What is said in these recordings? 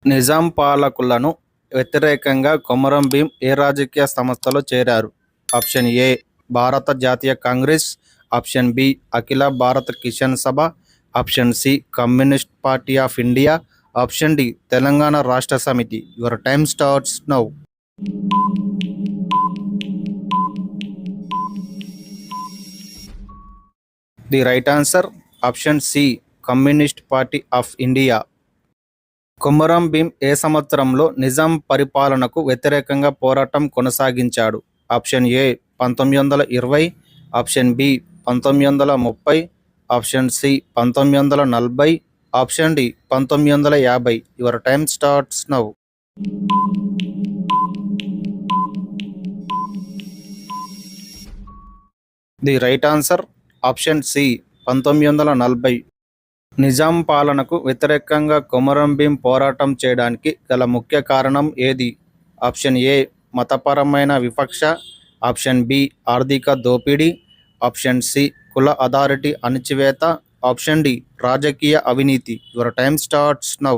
నిజాం పాలకులను వ్యతిరేకంగా కొమరం భీం ఏ రాజకీయ సంస్థలో చేరారు? ఆప్షన్ ఏ భారత జాతీయ Congress, option B Akhila Bharat Kisan Sabha, option C communist party of India, option D Telangana Rashtra Samithi. Your time starts now. The right answer option C communist party of India. Komaram Bheem ఏ సంవత్సరంలో నిజాం పరిపాలనకు వ్యతిరేకంగా పోరాటం కొనసాగించాడు? Option A 1920, option B 1930, option C 1940, option D 1950. Your time starts now. The right answer option C 1940. Nizam పాలనకు వ్యతిరేకంగా కొమరం భీం పోరాటం చేయడానికి గల ముఖ్య కారణం ఏది? ఆప్షన్ ఏ మతపరమైన వివక్ష, ఆప్షన్ బి ఆర్థిక దోపిడీ, ఆప్షన్ సి కుల అథారిటీ అణచివేత, ఆప్షన్ డి రాజకీయ అవినీతి. Your time starts now.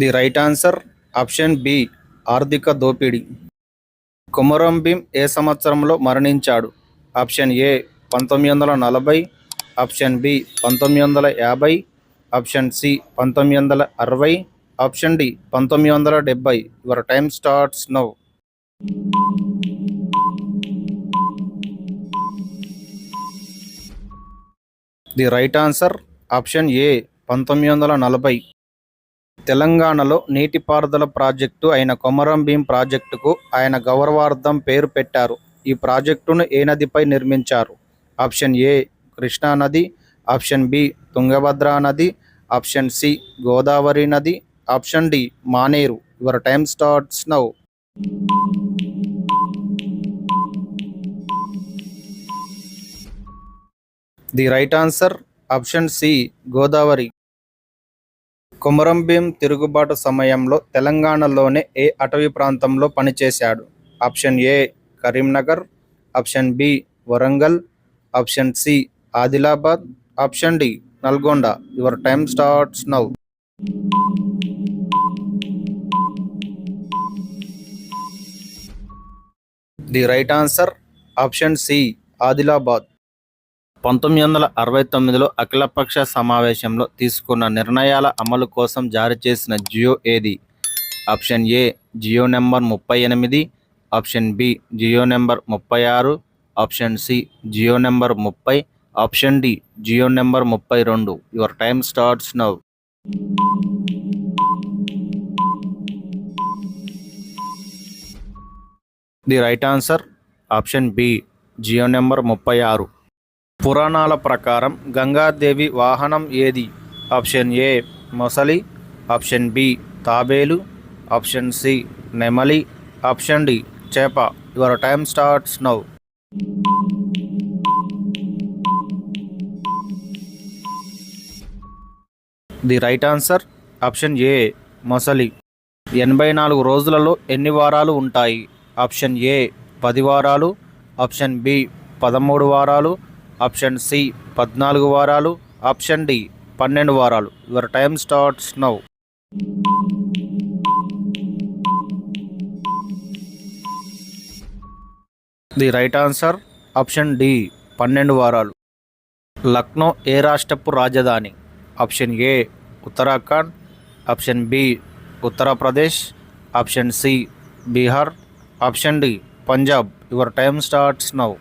The right answer option B ఆర్థిక దోపిడీ. కొమరం భీం ఏ సంవత్సరంలో మరణించాడు? Option A 1940, option B 1950, option C 1960, option D 1970. Your time starts now. The right answer option A 1940. తెలంగాణలో నీటిపారుదల ప్రాజెక్టు అయిన కొమరం భీం ప్రాజెక్టుకు ఆయన గౌరవార్థం పేరు పెట్టారు. ఈ ప్రాజెక్టును ఏ నదిపై నిర్మించారు? ఆప్షన్ ఏ కృష్ణా నది, ఆప్షన్ బి తుంగభద్రా నది, ఆప్షన్ సి గోదావరి నది, option D Maneru. Your time starts now. The right answer option C Godavari. Komaram Bheem తిరుగుబాటు సమయంలో తెలంగాణలోనే ఏ అటవీ ప్రాంతంలో పనిచేశాడు? Option A Karimnagar, option B Warangal, option C Adilabad, option D Nalgonda. Your time starts now. The right answer option C Adilabad. 1969లో అఖిలపక్ష సమావేశంలో తీసుకున్న నిర్ణయాల అమలు కోసం జారీ చేసిన జియో ఏది? Option A GO number 38, option B GO number 36, option C GO number 30, option D GO number 32. Your time starts now. The right answer option B GO number 36. పురాణాల ప్రకారం గంగాదేవి వాహనం ఏది? ఆప్షన్ ఏ మొసలి, ఆప్షన్ బి తాబేలు, option C నెమలి, option D చేప. Your time starts now. The right answer option A మొసలి. 84 రోజులలో ఎన్ని వారాలు ఉంటాయి? ఆప్షన్ ఏ 10 వారాలు, ఆప్షన్ బి 13 వారాలు, ఆప్షన్ సి 14 వారాలు, ఆప్షన్ డి 12 వారాలు. Your time starts now. The right answer option D 12 వారాలు. లక్నో ఏ రాష్ట్రపు రాజధాని? Option A Uttarakhand, option B Uttar Pradesh, option C Bihar, option D Punjab. Your time starts now.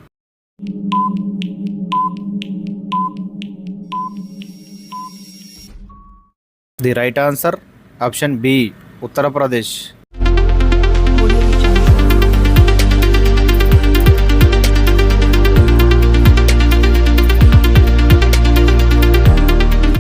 The right answer option B Uttar Pradesh.